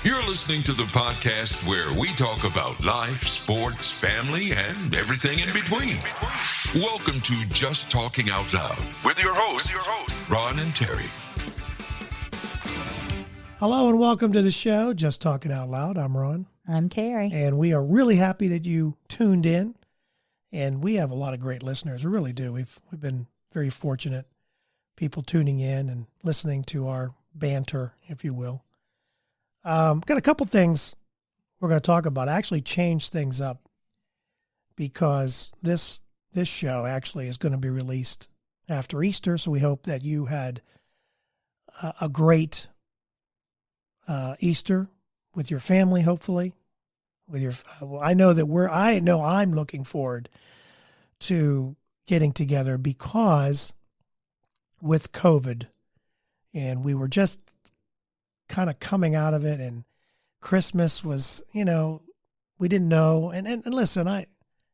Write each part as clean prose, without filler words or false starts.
You're listening to the podcast where we talk about life, sports, family, and everything in between. Welcome to Just Talking Out Loud with your hosts, Ron and Terry. Hello and welcome to the show, Just Talking Out Loud. I'm Ron. I'm Terry. And we are really happy that you tuned in. And we have a lot of great listeners. We really do. We've been very fortunate, people tuning in and listening to our banter, if you will. Got a couple things we're going to talk about. I actually changed things up because this show actually is going to be released after Easter. So we hope that you had a great Easter with your family, hopefully. With your, I know I'm looking forward to getting together because with COVID, and we were just kind of coming out of it, and Christmas was, we didn't know. And listen,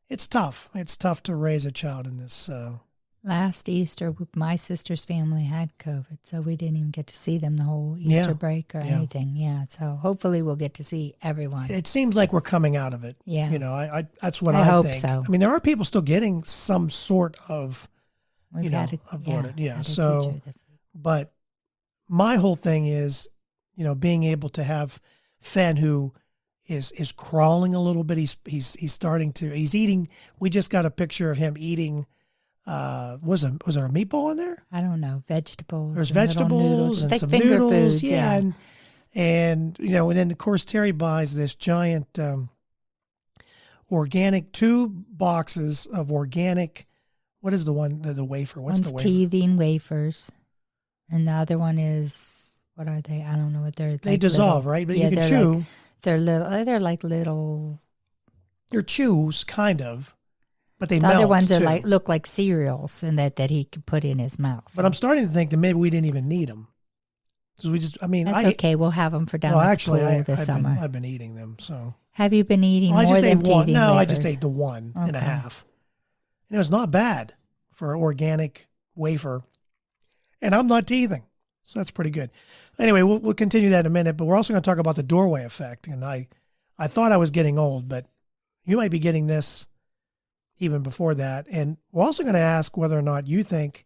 it's tough. It's tough to raise a child in this. Last Easter, my sister's family had COVID, so we didn't even get to see them the whole Easter break or anything. Yeah, so hopefully we'll get to see everyone. It seems like we're coming out of it. Yeah. I that's what I hope think. So. I mean, there are people still getting some sort of, So, but my whole thing is, being able to have Fen, who is crawling a little bit. He's starting to, he's eating. We just got a picture of him eating. Was there a meatball in there? I don't know. Vegetables. There's vegetables and some finger noodles. foods, yeah. And then of course Terry buys this giant organic 2 boxes of organic. What is the one? The wafer. What's One's the wafer? teething wafers, and the other one is, what are they? I don't know what they're. They dissolve, right? But you can chew. They're little. They're like little. They're chews, kind of. But they the melt other ones too. are look like cereals, and that he could put in his mouth. But I'm starting to think that maybe we didn't even need them, because we just. I mean, that's okay. We'll have them for down at the pool this summer. I've been eating them. So have you been eating more than one? No, wafers? I just ate the one and a half. And it was not bad for an organic wafer, and I'm not teething, so that's pretty good. Anyway, we'll continue that in a minute. But we're also going to talk about the doorway effect. And I thought I was getting old, but you might be getting this even before that. And we're also going to ask whether or not you think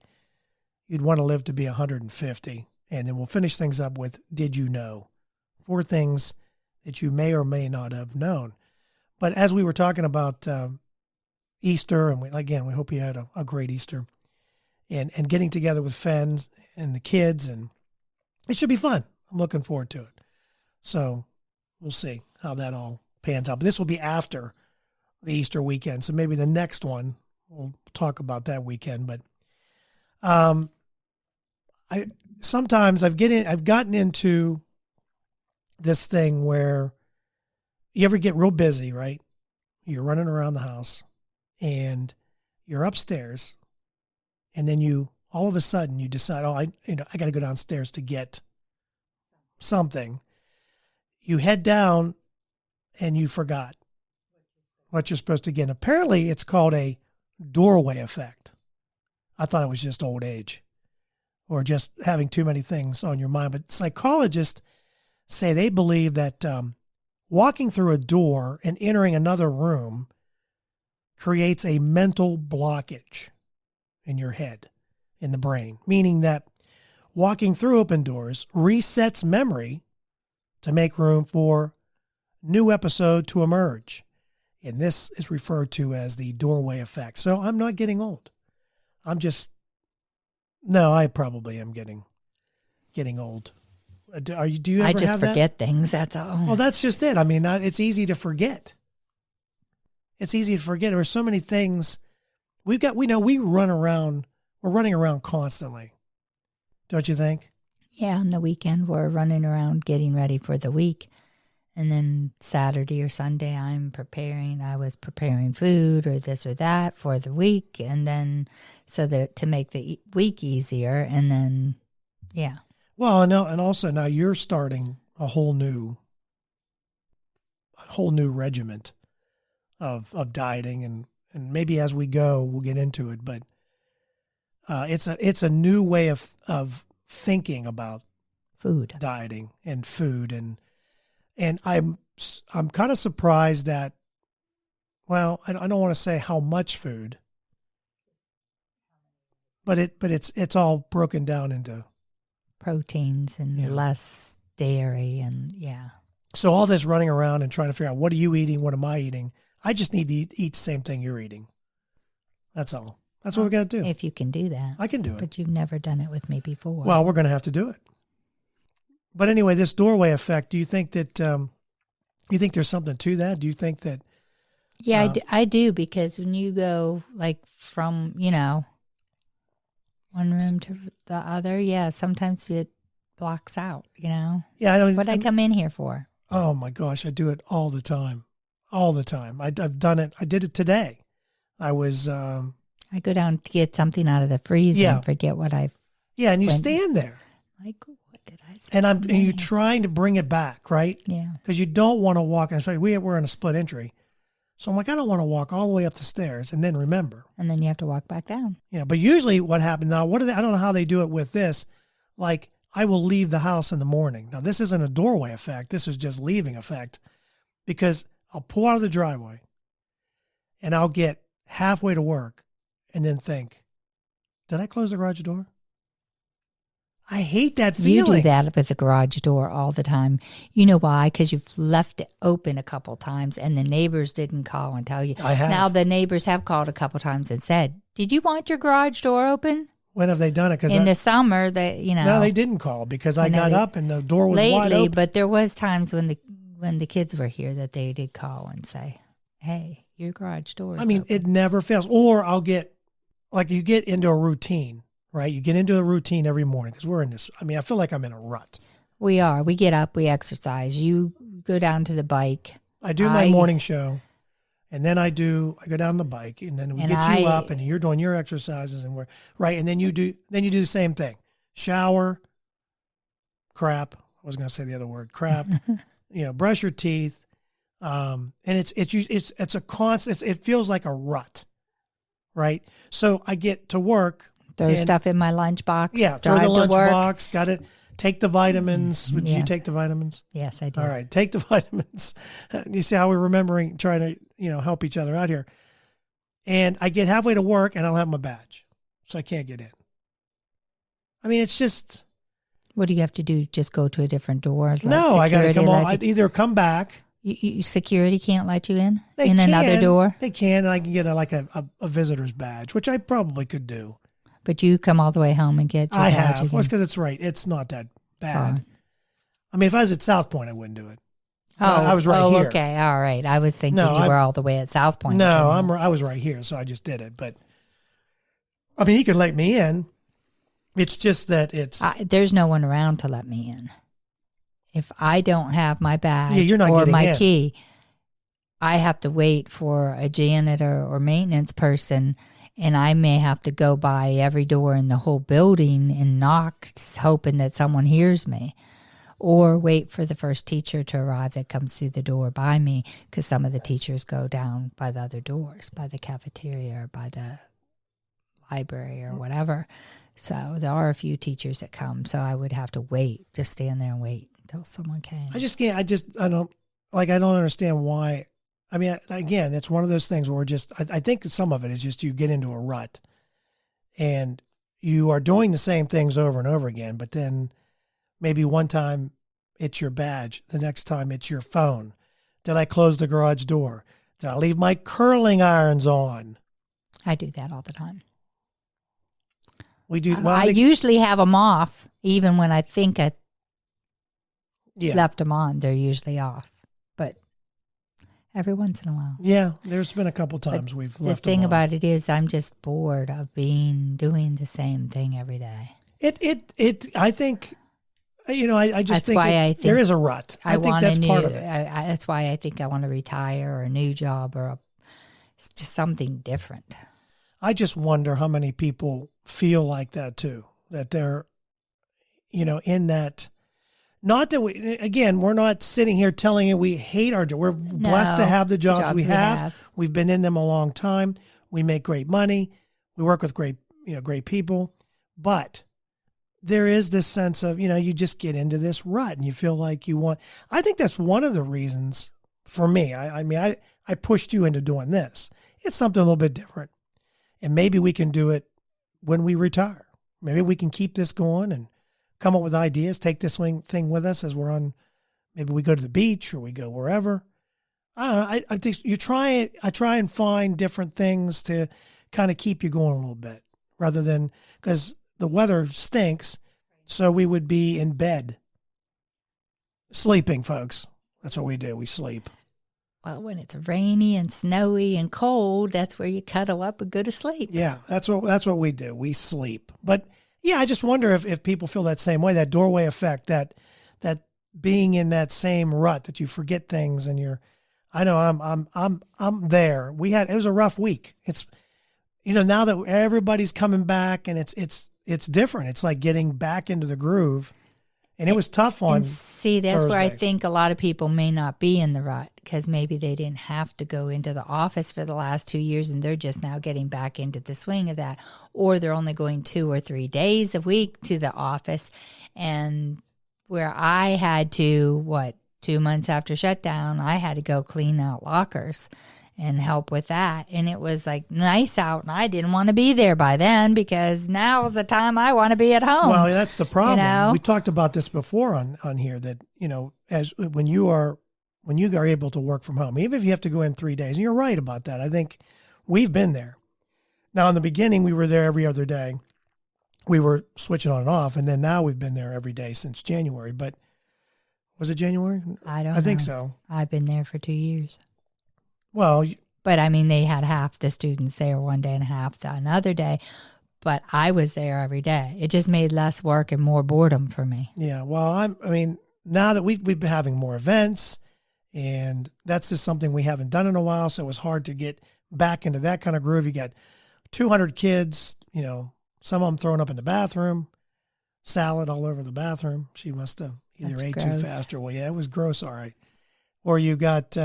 you'd want to live to be 150. And then we'll finish things up with, did you know? 4 things that you may or may not have known. But as we were talking about Easter, and we hope you had a great Easter, and getting together with Fen and the kids, and it should be fun. I'm looking forward to it. So we'll see how that all pans out. But this will be after the Easter weekend. So maybe the next one we'll talk about that weekend. But I've gotten into this thing where you ever get real busy, right? You're running around the house and you're upstairs, and then all of a sudden you decide, I got to go downstairs to get something. You head down and you forgot what you're supposed to get. And apparently it's called a doorway effect. I thought it was just old age or just having too many things on your mind. But psychologists say they believe that walking through a door and entering another room creates a mental blockage in your head, in the brain, meaning that walking through open doors resets memory to make room for new episode to emerge. And this is referred to as the doorway effect. So I'm not getting old. I probably am getting old. Do you ever I just have that? forget things. That's all. Well, that's just it. I mean, it's easy to forget. It's easy to forget. There are so many things we run around. We're running around constantly. Don't you think? Yeah, on the weekend we're running around getting ready for the week. And then Saturday or Sunday I was preparing food or this or that for the week. And then to make the week easier. And then, yeah. Well, and also now you're starting a whole new regiment of dieting, and maybe as we go we'll get into it, but it's a new way of thinking about food, dieting and food, and And I'm kind of surprised that, well, I don't want to say how much food, but it's all broken down into proteins and Yeah. less dairy and yeah. So all this running around and trying to figure out what are you eating, what am I eating? I just need to eat the same thing you're eating. That's all. That's what we got to do. If you can do that. I can do it. But you've never done it with me before. Well, we're going to have to do it. But anyway, this doorway effect. Do you think that? You think there's something to that? Do you think that? Yeah, I do, because when you go like from, one room to the other, yeah, sometimes it blocks out, Yeah, I don't. What I come in here for? Oh my gosh, I do it all the time. All the time. I've done it. I did it today. I was. I go down to get something out of the freezer and forget what I've. Yeah, and you stand there. Like, what did I say? And you're trying to bring it back, right? Yeah. Because you don't want to walk. Especially we're in a split entry, so I'm like, I don't want to walk all the way up the stairs and then remember. And then you have to walk back down. But usually what happens now? I don't know how they do it with this. Like, I will leave the house in the morning. Now, this isn't a doorway effect. This is just leaving effect, because I'll pull out of the driveway, and I'll get halfway to work, and then think, did I close the garage door? I hate that feeling. You do that with the garage door all the time. You know why? Because you've left it open a couple times and the neighbors didn't call and tell you. I have. Now the neighbors have called a couple times and said, did you want your garage door open? When have they done it? Because in the summer, No, they didn't call because I got up and the door was lately, wide open. But there was times when the kids were here that they did call and say, hey, your garage door is open. It never fails. Or I'll get, like, you get into a routine. Right? You get into a routine every morning because we're in this. I feel like I'm in a rut. We are. We get up, we exercise. You go down to the bike. I do my morning show, and then I go down the bike, and then we get you up, and you're doing your exercises, and we're right. And then you do the same thing. Shower, crap. I was going to say the other word, crap. Brush your teeth, and it's a constant. It feels like a rut, right? So I get to work. Throw stuff in my lunchbox. Yeah, throw the lunchbox. Got it. Take the vitamins. Did you take the vitamins? Yes, I did. All right, take the vitamins. You see how we're remembering, trying to help each other out here. And I get halfway to work, and I don't have my badge, so I can't get in. It's just. What do you have to do? Just go to a different door? No, I got to come on. I'd either come back. Security can't let you in? They in can, another door? They can, and I can get a visitor's badge, which I probably could do. But you come all the way home and get your badge have. again. Well, it's because it's right. It's not that bad. If I was at South Point, I wouldn't do it. I was right here. Okay. All right. I was thinking you were all the way at South Point. No, I was right here, so I just did it. But, he could let me in. It's just that there's no one around to let me in. If I don't have my badge you're not or my in. key, I have to wait for a janitor or maintenance person. And I may have to go by every door in the whole building and knock, hoping that someone hears me. Or wait for the first teacher to arrive that comes through the door by me, because some of the teachers go down by the other doors, by the cafeteria or by the library or whatever. So there are a few teachers that come. So I would have to wait, just stand there and wait until someone came. I just can't. I don't understand why. Again, it's one of those things where I think some of it is just you get into a rut and you are doing the same things over and over again, but then maybe one time it's your badge, the next time it's your phone. Did I close the garage door? Did I leave my curling irons on? I do that all the time. We do. Well, I usually have them off, even when I think I Yeah. left them on. They're usually off, but every once in a while. Yeah, there's been a couple times we've left The thing them on. about it is I'm just bored of doing the same thing every day. I think, you know, I just That's why I think there is a rut. I think that's part of it. That's why I think I want to retire, or a new job, or it's just something different. I just wonder how many people feel like that too, that they're, you know, in that. Not that we're not sitting here telling you we hate our job. We're blessed to have the jobs we have. We've been in them a long time. We make great money. We work with great people. But there is this sense of, you just get into this rut and you feel like I think that's one of the reasons for me. I pushed you into doing this. It's something a little bit different. And maybe we can do it when we retire. Maybe we can keep this going and come up with ideas, take this thing with us as we're on. Maybe we go to the beach or we go wherever. I don't know. I think I try and find different things to kind of keep you going a little bit rather than, because the weather stinks. So we would be in bed sleeping, folks. That's what we do. We sleep. Well, when it's rainy and snowy and cold, that's where you cuddle up and go to sleep. Yeah, that's what we do. We sleep. But yeah, I just wonder if people feel that same way, that doorway effect, that being in that same rut that you forget things and I know I'm there. It was a rough week. It's, now that everybody's coming back and it's different. It's like getting back into the groove. And it was tough on see, that's Thursday. where I think a lot of people may not be in the rut because maybe they didn't have to go into the office for the last 2 years and they're just now getting back into the swing of that. Or they're only going 2 or 3 days a week to the office. And where I had to, 2 months after shutdown, I had to go clean out lockers and help with that. And it was like nice out and I didn't want to be there by then because now is the time I want to be at home. Well, that's the problem. We talked about this before on here that, as when you are able to work from home, even if you have to go in 3 days, and you're right about that. I think we've been there. Now in the beginning, we were there every other day. We were switching on and off. And then now we've been there every day since January, but was it January? I think so. I've been there for 2 years. Well, but I mean, they had half the students there one day and half the another day, but I was there every day. It just made less work and more boredom for me. Yeah. Well, now that we've been having more events and that's just something we haven't done in a while. So it was hard to get back into that kind of groove. You got 200 kids, some of them throwing up in the bathroom, salad all over the bathroom. She must have either ate too fast or, well, yeah, it was gross. All right. Or you got,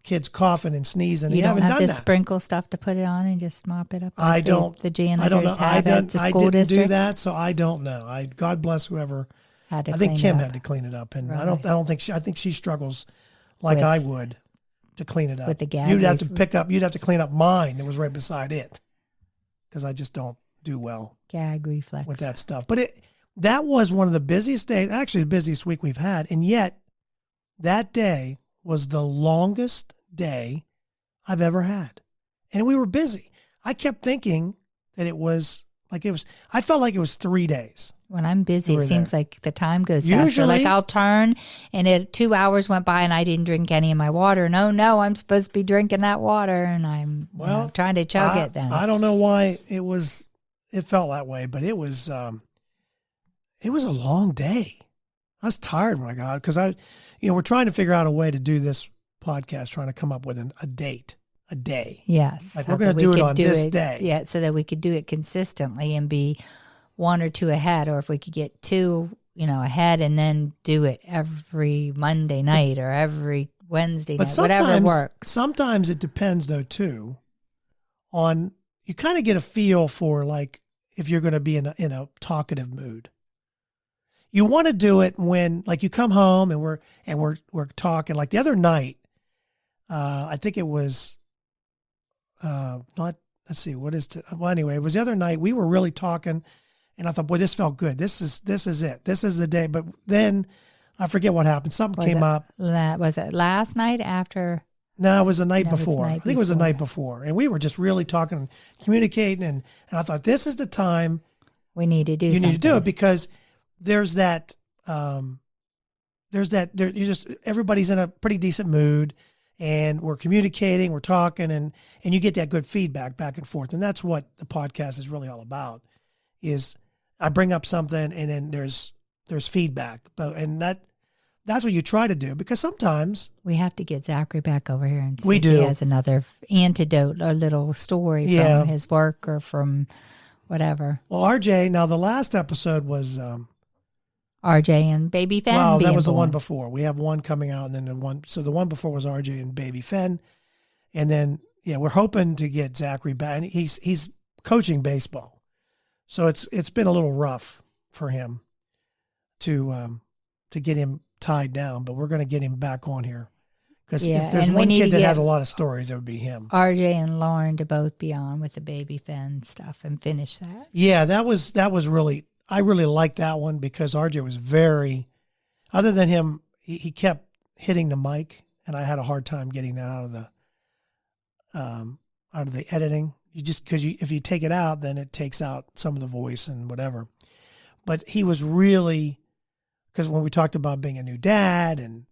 kids coughing and sneezing. You don't haven't have done the that. sprinkle stuff to put it on and just mop it up. Like I don't. The janitors I don't know. have at the school didn't districts. do that, so I don't know. God bless whoever. I think Kim had to clean it up, and right. I don't think I think she struggles like I would to clean it up. With the gag you'd have to you'd have to clean up mine that was right beside it, because I just don't do well gag reflex with that stuff. But that was one of the busiest days, actually the busiest week we've had, and yet that day was the longest day I've ever had. And we were busy. I kept thinking that I felt like it was 3 days. When I'm busy, it seems like the time goes faster. Usually, like I'll turn and 2 hours went by and I didn't drink any of my water. And oh no, I'm supposed to be drinking that water and I'm trying to chug it then. I don't know why it felt that way, but it was a long day. I was tired when I got out because we're trying to figure out a way to do this podcast, trying to come up with a day. Yes. Like we're going to do it on this day. Yeah. So that we could do it consistently and be 1 or 2 ahead, or if we could get 2, ahead and then do it every Monday night or every Wednesday night, whatever works. Sometimes it depends though too on, you kind of get a feel for like, if you're going to be in a talkative mood. You want to do it when like you come home and we're talking. Like the other night, I think it was anyway, it was the other night we were really talking and I thought, boy, this felt good. This is it. This is the day. But then I forget what happened. Something came up. Was it last night after? No, it was the night before. I think it was the night before. And we were just really talking and communicating. And I thought, this is the time we need to do you need to do it, because there's that, everybody's in a pretty decent mood and we're communicating, we're talking, and you get that good feedback back and forth. And that's what the podcast is really all about, is I bring up something and then there's feedback. And that's what you try to do, because sometimes we have to get Zachary back over here and see we do. If he has another antidote, a little story from his work or from whatever. Well, RJ, now the last episode was RJ and Baby Fen. Well, that was the one before. We have one coming out, and then the one before was RJ and Baby Fen. And then, we're hoping to get Zachary back. And he's coaching baseball. So it's been a little rough for him to get him tied down, but we're going to get him back on here. Because if there's one kid that has a lot of stories, it would be him. RJ and Lauren to both be on with the baby Finn stuff and finish that. Yeah, that was really, I really liked that one because RJ was very, other than him, he kept hitting the mic, and I had a hard time getting that out of the editing. You just, because if you take it out, then it takes out some of the voice and whatever. But he was really, because when we talked about being a new dad and,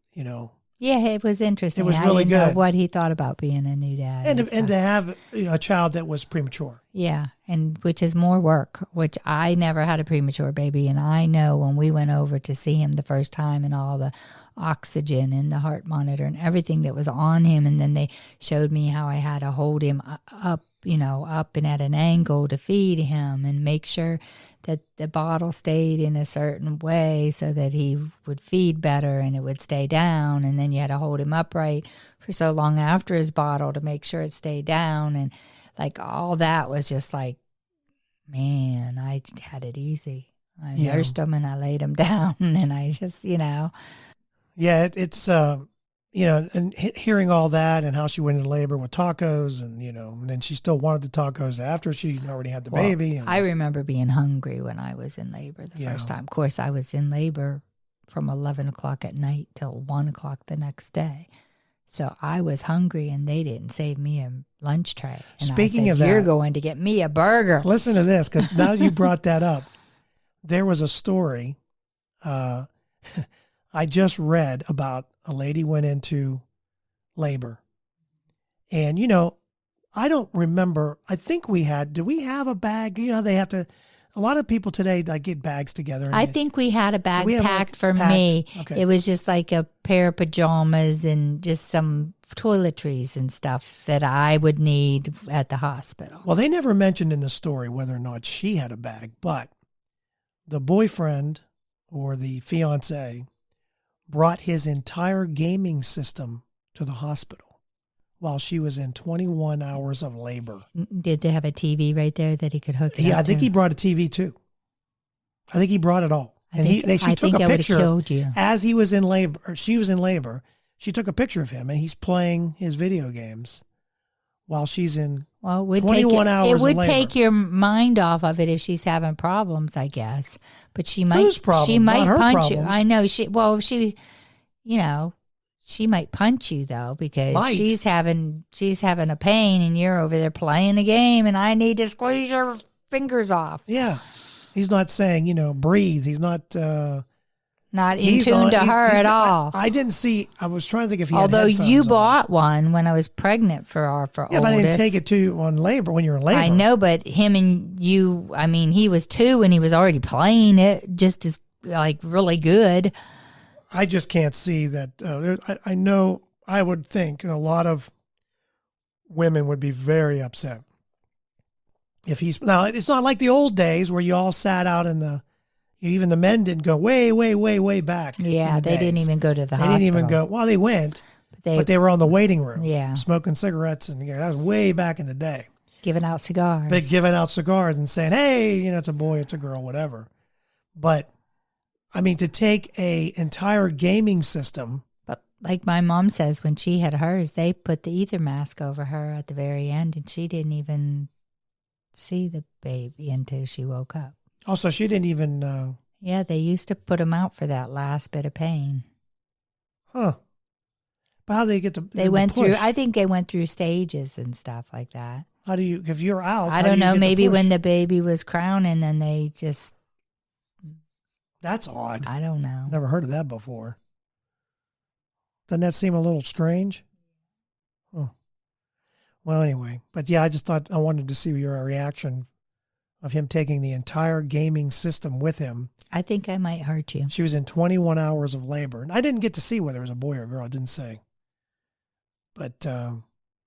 Yeah, it was interesting. It was I really didn't know good. what he thought about being a new dad. and to have a child that was premature. Yeah, and which is more work, which I never had a premature baby. And I know when we went over to see him the first time and all the oxygen and the heart monitor and everything that was on him. And then they showed me how I had to hold him up, up and at an angle to feed him and make sure that the bottle stayed in a certain way so that he would feed better and it would stay down. And then you had to hold him upright for so long after his bottle to make sure it stayed down. And like all that was just like, man, I had it easy. I nursed him and I laid him down and I just, Yeah, it's, and hearing all that and how she went into labor with tacos and, and then she still wanted the tacos after she already had the baby. And, I remember being hungry when I was in labor the first time. Of course, I was in labor from 11 o'clock at night till 1 o'clock the next day. So I was hungry and they didn't save me a lunch tray. And Speaking of that, you're going to get me a burger. Listen to this, because now you brought that up. There was a story I just read about a lady went into labor. And, I don't remember. I think did we have a bag? They have to, a lot of people today get bags together. I think we had a bag packed for me. Okay. It was just like a pair of pajamas and just some toiletries and stuff that I would need at the hospital. Well, they never mentioned in the story whether or not she had a bag, but the boyfriend or the fiance brought his entire gaming system to the hospital while she was in 21 hours of labor. Did they have a TV right there that he could hook it up I think to? he brought a TV too. I think he brought it all. She took a picture killed you. as he was in labor, or she was in labor. She took a picture of him and he's playing his video games while she's in 21 hours It would of labor. take your mind off of it if she's having problems, I guess. But she might. Whose problems? She might Not her punch problems. you. I know she might punch you though because she's having a pain and you're over there playing a game and I need to squeeze your fingers off. Yeah, he's not saying breathe. He's not. Not in tune to her at all. I didn't see. I was trying to think if he had Although headphones you on. bought one when I was pregnant for Yeah, oldest. but I didn't take it to on labor when you were in labor. I know, but him and you, I mean, he was 2 and he was already playing it just as really good. I just can't see that. I know. I would think a lot of women would be very upset if he's now. It's not like the old days where you all sat out in the. Even the men didn't go way, way, way, way back. Yeah, they didn't even go to the hospital. They didn't even go. Well, they went, but they were on the waiting room. Yeah, smoking cigarettes, and that was way back in the day. Giving out cigars. But giving out cigars and saying, "Hey, it's a boy, it's a girl, whatever." But I mean, to take a entire gaming system. But like my mom says, when she had hers, they put the ether mask over her at the very end, and she didn't even see the baby until she woke up. Also, she didn't even. Yeah, they used to put them out for that last bit of pain. Huh. But how do they get the? They went through. I think they went through stages and stuff like that. How do you? If you're out, I don't know. Maybe when the baby was crowning, then they just. That's odd. I don't know. Never heard of that before. Doesn't that seem a little strange? Oh. Well, anyway, but yeah, I just thought I wanted to see your reaction of him taking the entire gaming system with him. I think I might hurt you. She was in 21 hours of labor. And I didn't get to see whether it was a boy or a girl. It didn't say. But,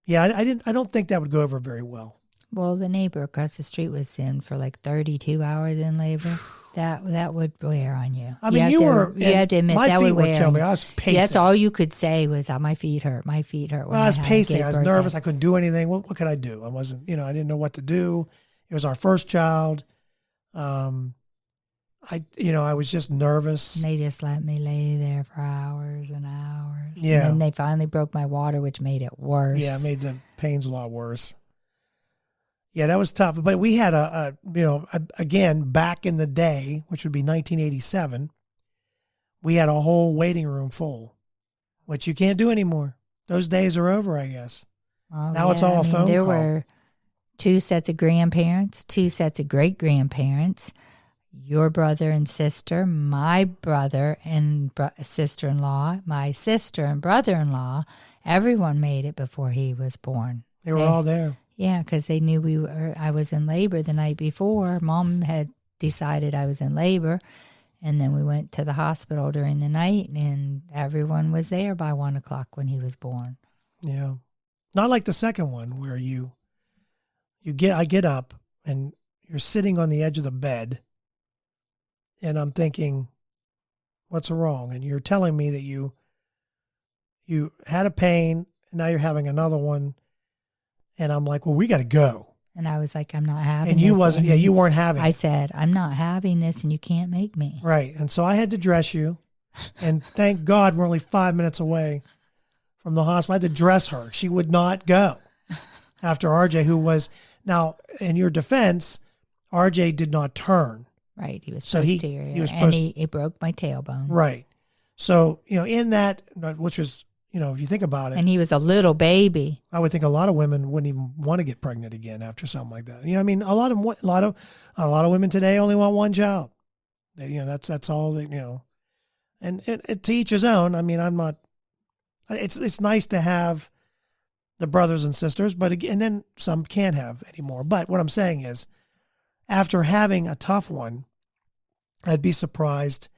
yeah, I don't think that would go over very well. Well, the neighbor across the street was in for 32 hours in labor. That would wear on you. I mean, you have to admit my that feet would were wear killing on me. you. I was pacing. That's all you could say was, my feet hurt. My feet hurt. Well, I was pacing. I was nervous. I couldn't do anything. What could I do? I wasn't, I didn't know what to do. It was our first child. I was just nervous. And they just let me lay there for hours and hours. Yeah. And then they finally broke my water, which made it worse. Yeah, it made the pains a lot worse. Yeah, that was tough. But we had again, back in the day, which would be 1987, we had a whole waiting room full, which you can't do anymore. Those days are over, I guess. Oh, Now it's all a phone there call. were 2 sets of grandparents, 2 sets of great-grandparents, your brother and sister, my brother and sister-in-law, my sister and brother-in-law. Everyone made it before he was born. They were all there. Yeah, because they knew I was in labor the night before. Mom had decided I was in labor, and then we went to the hospital during the night, and everyone was there by 1 o'clock when he was born. Yeah. Not like the second one where I get up and you're sitting on the edge of the bed and I'm thinking, what's wrong? And you're telling me that you had a pain and now you're having another one. And I'm like, well, we got to go. And I was like, I'm not having and this. You wasn't, yeah, you weren't having I it. said, I'm not having this and you can't make me. Right. And so I had to dress you. And thank God we're only 5 minutes away from the hospital. I had to dress her. She would not go after RJ, who was, now in your defense, RJ did not turn. Right. He was So posterior. he was and he broke my tailbone. Right. So, in that, which was, if you think about it, And he was a little baby. I would think a lot of women wouldn't even want to get pregnant again after something like that. I mean, a lot of women today only want one child. That's all they, and it, to each his own. I mean, I'm not, it's nice to have the brothers and sisters, but again, and then some can't have anymore. But what I'm saying is, after having a tough one, I'd be surprised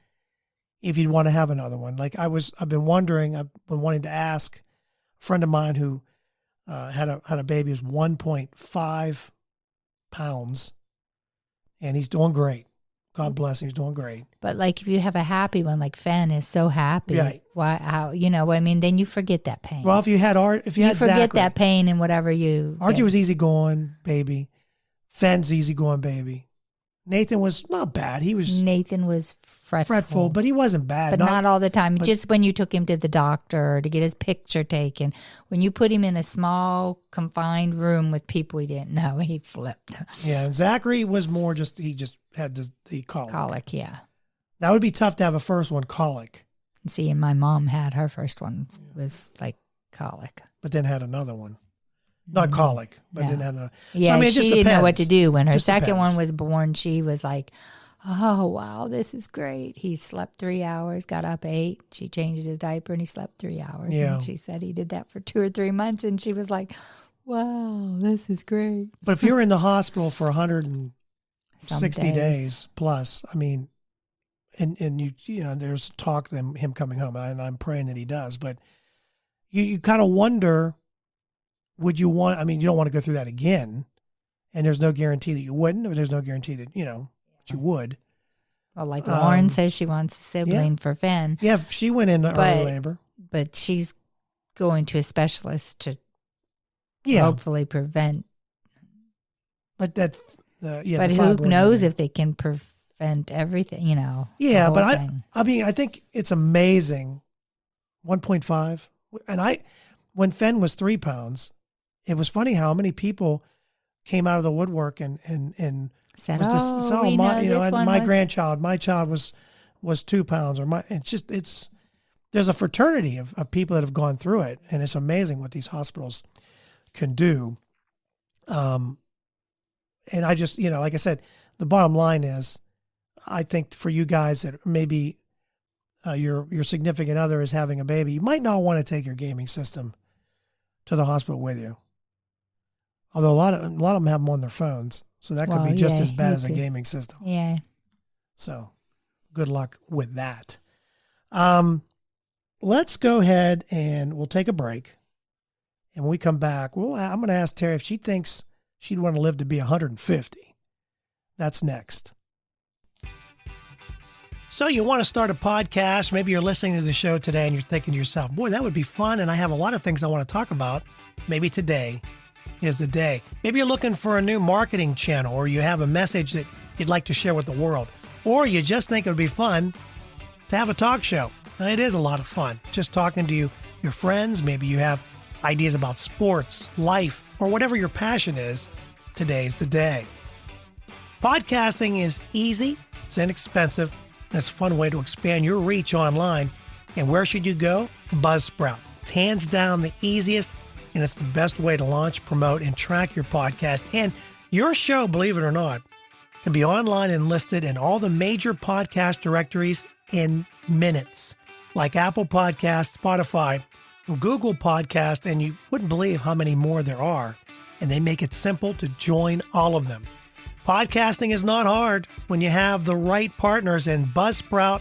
if you'd want to have another one. Like I've been wanting to ask a friend of mine who had a baby who's 1.5 pounds, and he's doing great. God bless him, he's doing great. But like if you have a happy one, like Fen is so happy. Right. Why? How? You know what I mean? Then you forget that pain. Well, if you had you forget Zachary, that pain and whatever you. RJ was easygoing baby. Fen's easygoing baby. Nathan was not bad. Nathan was fretful, but he wasn't bad. but not all the time. Just when you took him to the doctor to get his picture taken, when you put him in a small confined room with people he didn't know, he flipped. Yeah, Zachary was more just he just had the colic. Colic, yeah. That would be tough to have a first one colic, And see, and my mom had her first one was like colic. but then had another one. Not colic, but No. then had another. Yeah, So, I mean, it she just didn't know what to depends. do. When her Just second depends. one was born, she was like, oh, wow, this is great. He slept 3 hours, got up 8. She changed his diaper and he slept 3 hours. Yeah. And she said he did that for 2 or 3 months. And she was like, wow, this is great. But if you're in the hospital for 160 Some days plus, I mean, and there's talk of him coming home, and I'm praying that he does. But you kind of wonder, would you want? I mean, you don't want to go through that again, and there's no guarantee that you wouldn't, or there's no guarantee that that you would. Well, like Lauren says she wants a sibling for Finn, Yeah, if she went into early labor. but she's going to a specialist to Yeah, hopefully prevent. but that, But the who fibroid knows would- if they can prevent everything, the Yeah, whole but thing. I mean, I think it's amazing. 1.5, and when Fen was 3 pounds, it was funny how many people came out of the woodwork and Said, was just oh, we know this and one my was-" grandchild, my child was 2 pounds, or there's a fraternity of people that have gone through it, and it's amazing what these hospitals can do. And I just, like I said, the bottom line is, I think for you guys that maybe your significant other is having a baby, you might not want to take your gaming system to the hospital with you. Although a lot of them have them on their phones, so that could Well, be just yeah, as bad you as a could- gaming system. Yeah. So good luck with that. Let's go ahead and we'll take a break. And when we come back, I'm going to ask Terry if she thinks she'd want to live to be 150. That's next. So you want to start a podcast, maybe you're listening to the show today and you're thinking to yourself, boy, that would be fun. And I have a lot of things I want to talk about. Maybe today is the day. Maybe you're looking for a new marketing channel, or you have a message that you'd like to share with the world. or you just think it would be fun to have a talk show. And it is a lot of fun just talking to your friends. Maybe you have ideas about sports, life, or whatever your passion is. Today's the day. Podcasting is easy, it's inexpensive, and it's a fun way to expand your reach online. And where should you go? Buzzsprout. It's hands down the easiest, and it's the best way to launch, promote, and track your podcast. And your show, believe it or not, can be online and listed in all the major podcast directories in minutes, like Apple Podcasts, Spotify, Google Podcast, and you wouldn't believe how many more there are. And they make it simple to join all of them. Podcasting is not hard when you have the right partners, and Buzzsprout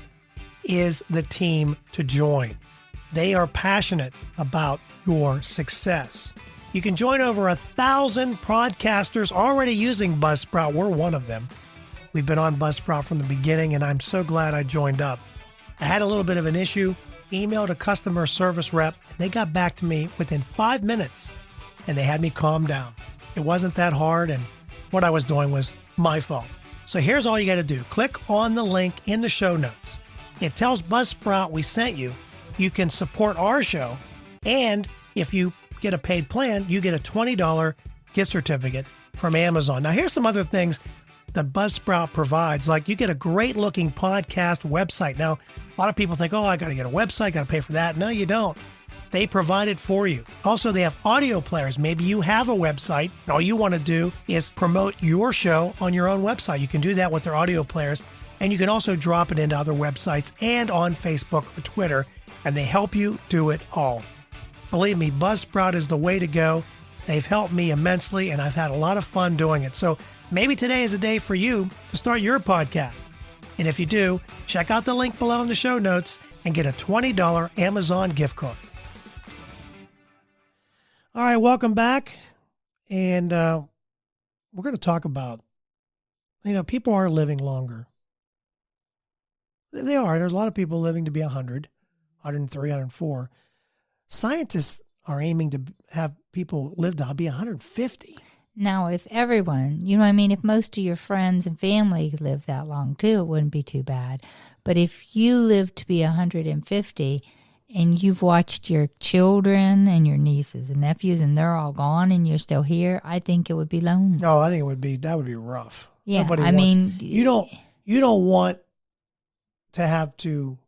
is the team to join. They are passionate about your success. You can join over 1,000 podcasters already using Buzzsprout. We're one of them. We've been on Buzzsprout from the beginning, and I'm so glad I joined up. I had a little bit of an issue, emailed a customer service rep, and they got back to me within 5 minutes, and they had me calm down. It wasn't that hard, and what I was doing was my fault. So here's all you got to do. Click on the link in the show notes. It tells Buzzsprout we sent you. You can support our show, and if you get a paid plan, you get a $20 gift certificate from Amazon. Now, here's some other things that Buzzsprout provides. Like, you get a great looking podcast website. Now, a lot of people think, oh, I got to get a website, got to pay for that. No, you don't. They provide it for you. Also, they have audio players. Maybe you have a website. All you want to do is promote your show on your own website. You can do that with their audio players. And you can also drop it into other websites and on Facebook or Twitter, and they help you do it all. Believe me, Buzzsprout is the way to go. They've helped me immensely, and I've had a lot of fun doing it. So maybe today is a day for you to start your podcast. And if you do, check out the link below in the show notes and get a $20 Amazon gift card. All right, welcome back. And we're going to talk about, people are living longer. They are. There's a lot of people living to be 100, 103, 104. Scientists are aiming to have people live to be 150. Now, if everyone, if most of your friends and family live that long too, it wouldn't be too bad. But if you live to be 150 and you've watched your children and your nieces and nephews and they're all gone and you're still here, I think it would be lonely. No, I think that would be rough. Yeah, you don't want to have to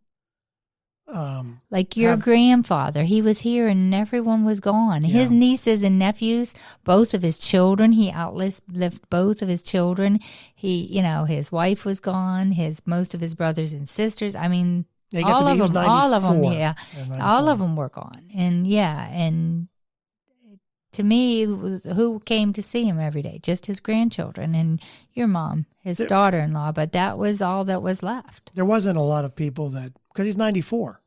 like your grandfather, he was here and everyone was gone. Yeah. His nieces and nephews, both of his children, he outlived both of his children. He, his wife was gone, most of his brothers and sisters. All of them were gone. And to me, who came to see him every day? Just his grandchildren and your mom, his daughter-in-law, but that was all that was left. There wasn't a lot of people because he's 94.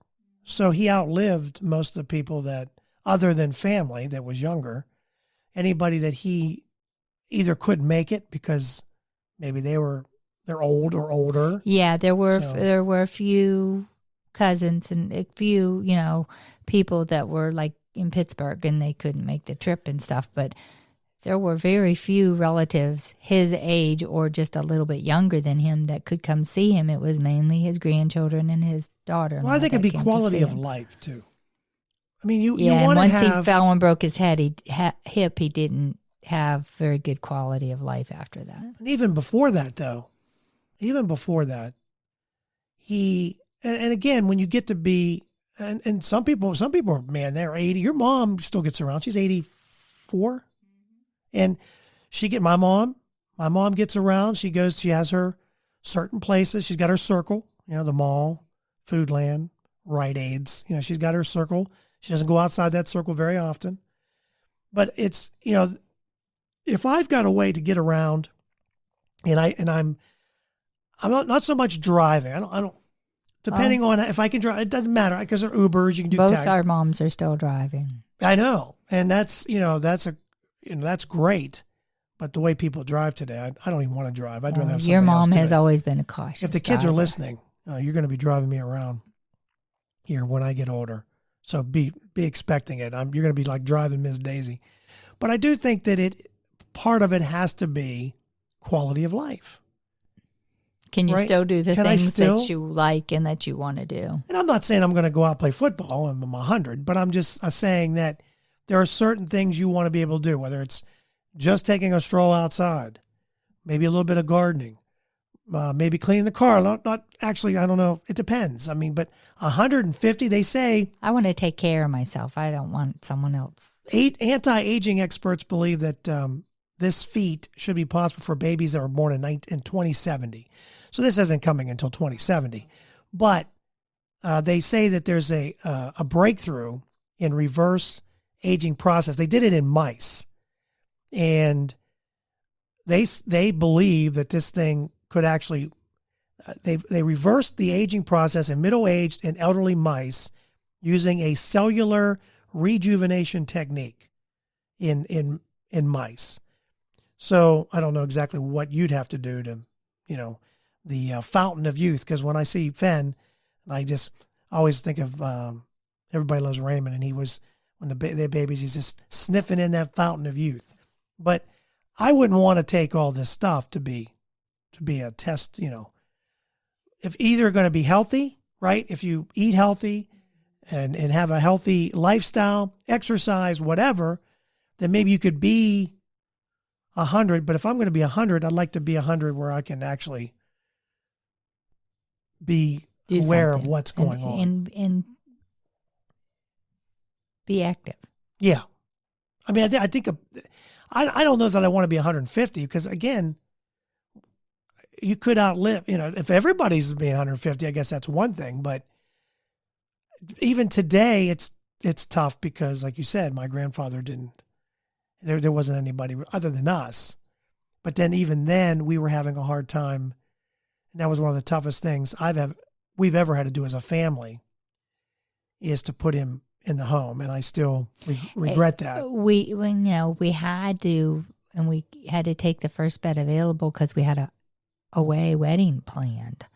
So he outlived most of the people that, other than family that was younger, anybody that he either couldn't make it because maybe they're old or older. Yeah, there were a few cousins and a few, people that were like in Pittsburgh and they couldn't make the trip and stuff, but there were very few relatives his age or just a little bit younger than him that could come see him. It was mainly his grandchildren and his daughter. Well, I think it'd be quality of life too. You want to once he fell and broke his hip, he didn't have very good quality of life after that. And even before that, he and again, when you get to be and some people, man, they're 80. Your mom still gets around. She's 84. And my mom gets around. She has her certain places. She's got her circle, the mall, Foodland, Rite Aids. She's got her circle. She doesn't go outside that circle very often. But it's, if I've got a way to get around and I'm not so much driving. I don't depending on if I can drive, it doesn't matter because they're Ubers. You can do both our moms are still driving. I know. And that's great. But the way people drive today, I don't even want to drive. I'd rather have somebody your mom else do has it. always been a cautious If the kids driver. are listening, you're going to be driving me around here when I get older. So be expecting it. You're going to be like driving Miss Daisy. But I do think that part of it has to be quality of life. Can you right? still do the Can I things still? that you like and that you want to do? And I'm not saying I'm going to go out and play football when I'm 100, but I'm just saying that there are certain things you want to be able to do, whether it's just taking a stroll outside, maybe a little bit of gardening, maybe cleaning the car. Not actually, I don't know. It depends. I mean, but 150, they say I want to take care of myself. I don't want someone else. anti-aging experts believe that this feat should be possible for babies that were born in 2070. So this isn't coming until 2070. But they say that there's a breakthrough in reverse aging process. They did it in mice. And they believe that this thing could actually, they reversed the aging process in middle-aged and elderly mice using a cellular rejuvenation technique in mice. So I don't know exactly what you'd have to do to, the fountain of youth. Because when I see Fenn, I just always think of Everybody Loves Raymond, and he was, when they're babies, he's just sniffing in that fountain of youth. But I wouldn't want to take all this stuff to be a test, if either going to be healthy, right? If you eat healthy and have a healthy lifestyle, exercise, whatever, then maybe you could be 100. But if I'm going to be 100, I'd like to be 100 where I can actually be aware of what's going on. And be active. Yeah. I mean, I think I don't know that I want to be 150 because, again, you could outlive, if everybody's being 150, I guess that's one thing. But even today, it's tough because, like you said, my grandfather there wasn't anybody other than us. But then even then, we were having a hard time. And that was one of the toughest things we've ever had to do as a family is to put him in the home. And I still regret that. We had to, and we had to take the first bed available because we had a away wedding planned.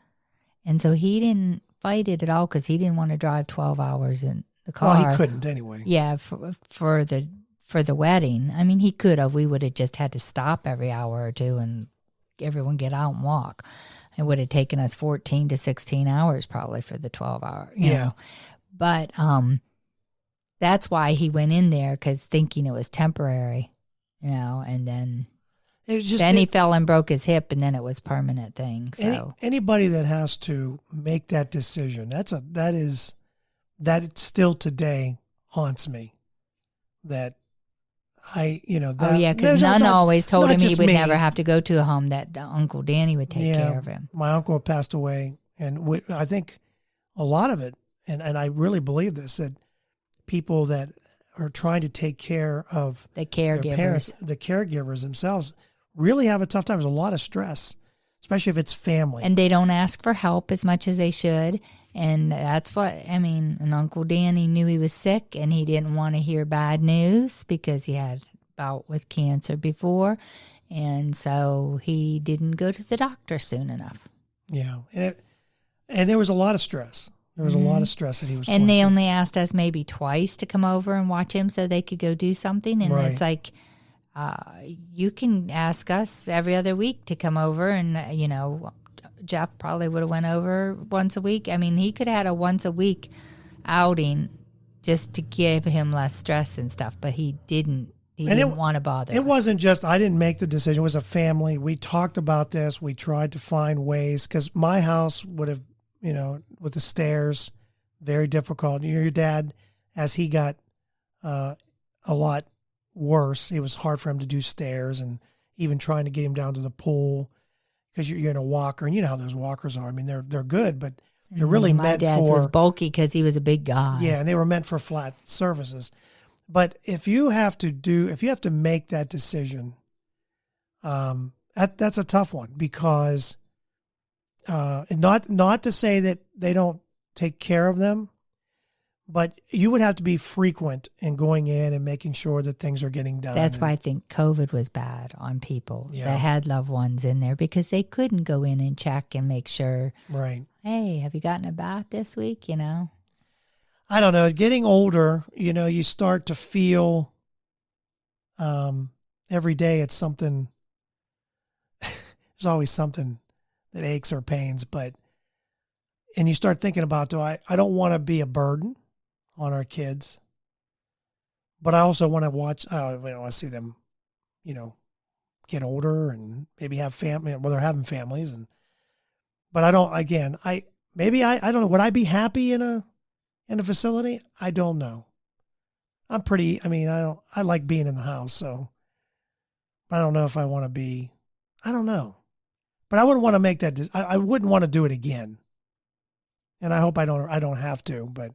And so he didn't fight it at all because he didn't want to drive 12 hours in the car. Well, he couldn't anyway. Yeah, for the wedding. I mean, he could have. We would have just had to stop every hour or two and everyone get out and walk. It would have taken us 14 to 16 hours probably for the 12 hour, you know. But that's why he went in there, because thinking it was temporary, and then he fell and broke his hip, and then it was permanent thing. So anybody that has to make that decision, that still today haunts me. That because None always told him he would never have to go to a home, that Uncle Danny would take care of him. My uncle passed away, and I think a lot of it, and I really believe this, that people that are trying to take care of the caregivers, their parents, the caregivers themselves, really have a tough time. There's a lot of stress, especially if it's family. And they don't ask for help as much as they should. And that's and Uncle Danny knew he was sick, and he didn't want to hear bad news because he had bout with cancer before. And so he didn't go to the doctor soon enough. Yeah. And there was a lot of stress. There was a lot of stress that he was And they only asked us maybe twice to come over and watch him so they could go do something. And it's like, you can ask us every other week to come over, and, Jeff probably would have went over once a week. I mean, he could have had a once a week outing just to give him less stress and stuff, but he didn't. He didn't want to bother. It wasn't just, I didn't make the decision. It was a family. We talked about this. We tried to find ways, because my house would have, with the stairs, very difficult. Your dad, as he got a lot worse, it was hard for him to do stairs, and even trying to get him down to the pool, because you're in a walker, and you know how those walkers are. I mean, they're good, but they're really meant for. My dad's was bulky because he was a big guy. Yeah, and they were meant for flat surfaces. But if you have to make that decision, that's a tough one, because not to say that they don't take care of them, but you would have to be frequent in going in and making sure that things are getting done. That's why I think COVID was bad on people that had loved ones in there, because they couldn't go in and check and make sure. Right. Hey, have you gotten a bath this week? I don't know. Getting older, you start to feel every day it's something. There's always something that aches or pains, and you start thinking about, I don't want to be a burden on our kids, but I also want to watch, I want to see them, get older and maybe have family, they're having families. But I don't know. Would I be happy in a facility? I don't know. I like being in the house. So I don't know if I want to be, I don't know, but I wouldn't want to make that. I wouldn't want to do it again. And I hope I don't have to, but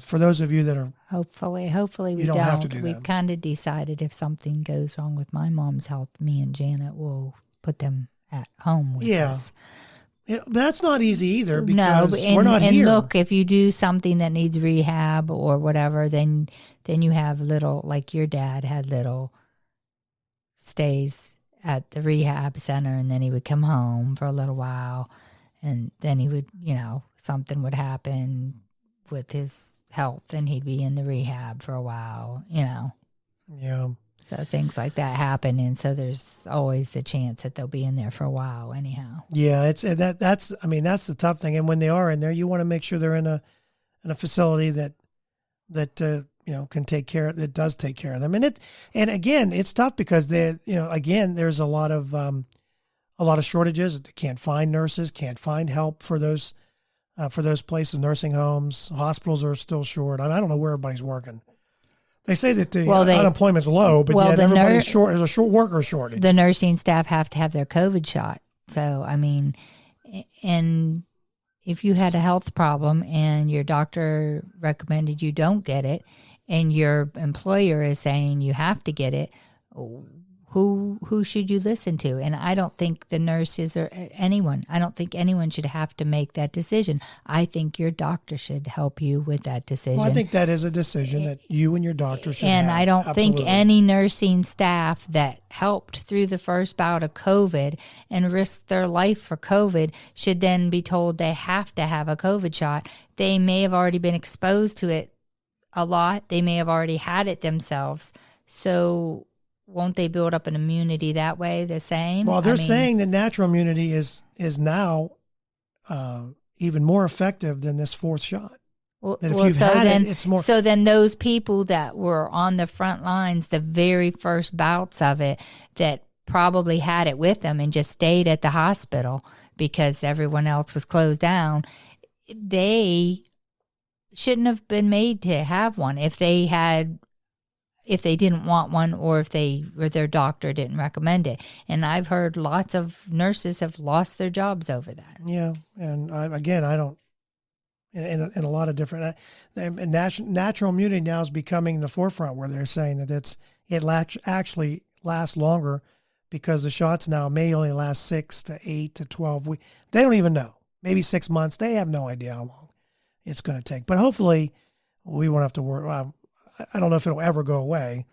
for those of you that are, hopefully we don't have to do We've that. kind of decided if something goes wrong with my mom's health, me and Janet will put them at home with us. That's not easy either because we're not and here. Look, if you do something that needs rehab or whatever, then you have little, like your dad had little stays at the rehab center, and then he would come home for a little while, and then he would, something would happen with his health and he'd be in the rehab for a while, Yeah. So things like that happen, and so there's always the chance that they'll be in there for a while anyhow. Yeah, that's the tough thing. And when they are in there, you want to make sure they're in a facility that can take care, that does take care of them. And again, it's tough because there's a lot of shortages. They can't find nurses, can't find help for those places, nursing homes, hospitals are still short. I don't know where everybody's working. They say that the unemployment's low, but yet everybody's short. There's a short worker shortage. The nursing staff have to have their COVID shot. So, and if you had a health problem and your doctor recommended you don't get it, and your employer is saying you have to get it, who should you listen to? And I don't think the nurses or anyone, I don't think anyone should have to make that decision. I think your doctor should help you with that decision. Well, I think that is a decision that you and your doctor should and have. I don't Absolutely. think any nursing staff that helped through the first bout of COVID and risked their life for COVID should then be told they have to have a COVID shot. They may have already been exposed to it a lot. They may have already had it themselves. So won't they build up an immunity that way the same? Well, they're saying that natural immunity is now even more effective than this fourth shot. So then those people that were on the front lines, the very first bouts of it, that probably had it with them and just stayed at the hospital because everyone else was closed down, they shouldn't have been made to have one if they didn't want one, or if their doctor didn't recommend it. And I've heard lots of nurses have lost their jobs over that. Yeah. And I don't, in a lot of different, natural immunity now is becoming the forefront, where they're saying that it actually lasts longer because the shots now may only last 6 to 8 to 12 weeks. They don't even know. Maybe 6 months. They have no idea how long it's going to take. But hopefully we won't have to worry. I don't know if it'll ever go away,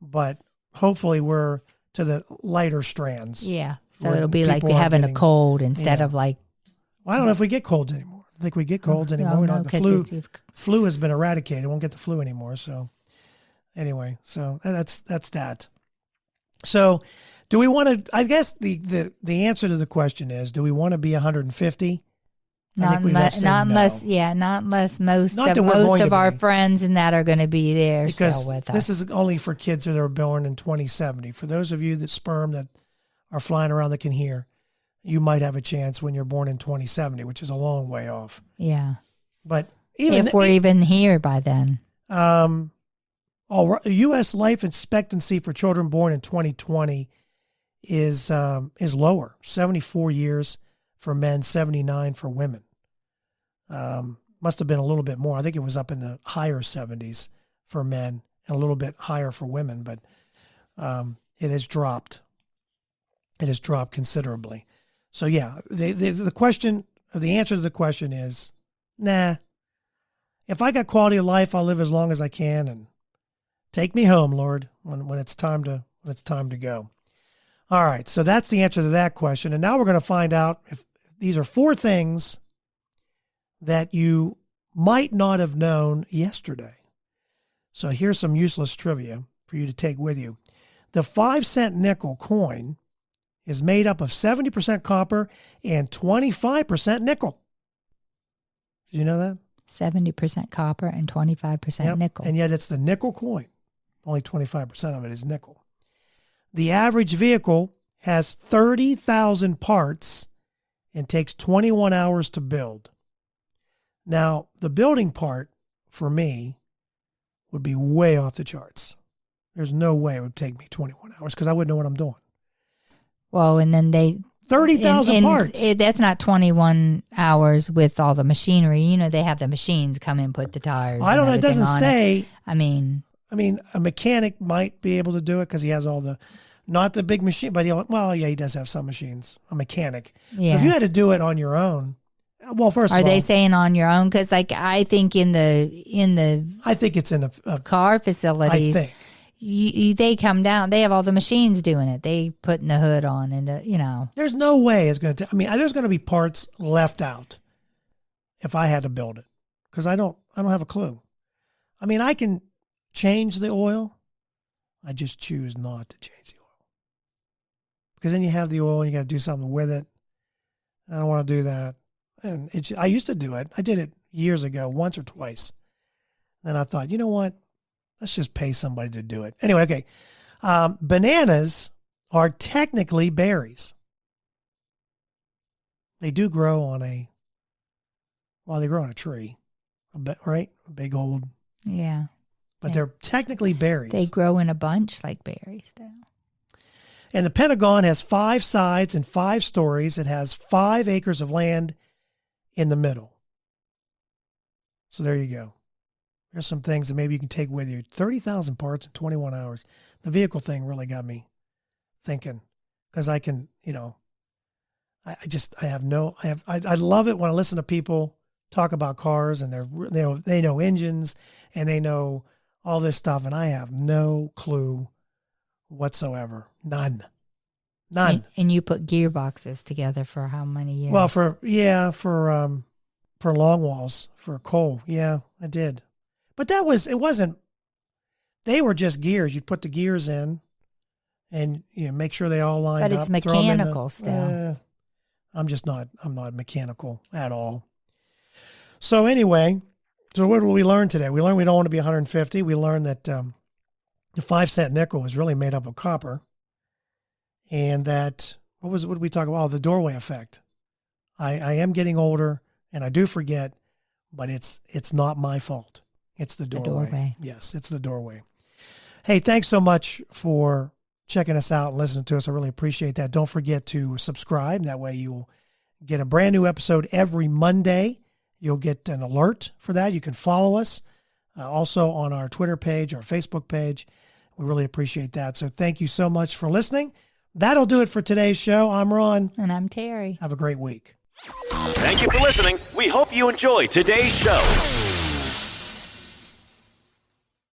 but hopefully we're to the lighter strands. Yeah. So it'll be like we're having a cold instead of like. Well, I don't know if we get colds anymore. I think we get colds anymore. We don't have the flu has been eradicated. We won't get the flu anymore. So anyway, so that's that. So do we want to, I guess the answer to the question is, do we want to be 150? Not unless most of our friends and that are going to be there still with us. This is only for kids that are born in 2070. For those of you that are flying around that can hear, you might have a chance when you're born in 2070, which is a long way off. Yeah. But if we're even here by then. U.S. life expectancy for children born in 2020 is lower, 74 years for men, 79 for women. Must have been a little bit more. I think it was up in the higher 70s for men and a little bit higher for women, but it has dropped. It has dropped considerably. So yeah, the question, or the answer to the question is, nah. If I got quality of life, I'll live as long as I can, and take me home, Lord, when it's time to go. All right, so that's the answer to that question. And now we're going to find out if these are 4 things that you might not have known yesterday. So here's some useless trivia for you to take with you. The 5-cent nickel coin is made up of 70% copper and 25% nickel. Did you know that? 70% copper and 25% Yep. nickel. And yet it's the nickel coin. Only 25% of it is nickel. The average vehicle has 30,000 parts and takes 21 hours to build. Now, the building part for me would be way off the charts. There's no way it would take me 21 hours because I wouldn't know what I'm doing. Well, and then 30,000 parts. That's not 21 hours with all the machinery. You know, they have the machines come in, put the tires. I don't know. It doesn't say. I mean, a mechanic might be able to do it because he has all the, not the big machine, but he does have some machines, a mechanic. yeah. If you had to do it on your own, well, first of all. Are they saying on your own? Because like I think in the I think it's in a car facilities. I think. They come down. They have all the machines doing it. They putting the hood on and There's no way it's going to. There's going to be parts left out if I had to build it because I don't have a clue. I can change the oil. I just choose not to change the oil because then you have the oil and you got to do something with it. I don't want to do that. And I used to do it. I did it years ago, once or twice. Then I thought, you know what? Let's just pay somebody to do it. Anyway, okay. Bananas are technically berries. They do grow they grow on a tree, right? A big old. Yeah. But they're technically berries. They grow in a bunch like berries do. And the Pentagon has 5 sides and 5 stories. It has 5 acres of land in the middle. So there you go. There's some things that maybe you can take with you. 30,000 parts in 21 hours. The vehicle thing really got me thinking because I can, I love it when I listen to people talk about cars and they know engines and they know all this stuff. And I have no clue whatsoever. None. And you put gearboxes together for how many years? Well, for long walls, for coal. Yeah, I did. But they were just gears. You'd put the gears in and make sure they all lined up. But it's mechanical still. I'm not mechanical at all. So anyway, what did we learn today? We learned we don't want to be 150. We learned that the 5-cent nickel is really made up of copper. And that, what did we talk about? Oh, the doorway effect. I am getting older and I do forget, but it's not my fault. It's the doorway. Yes, it's the doorway. Hey, thanks so much for checking us out and listening to us. I really appreciate that. Don't forget to subscribe. That way you'll get a brand new episode every Monday. You'll get an alert for that. You can follow us also on our Twitter page, our Facebook page. We really appreciate that. So thank you so much for listening. That'll do it for today's show. I'm Ron. And I'm Terry. Have a great week. Thank you for listening. We hope you enjoyed today's show.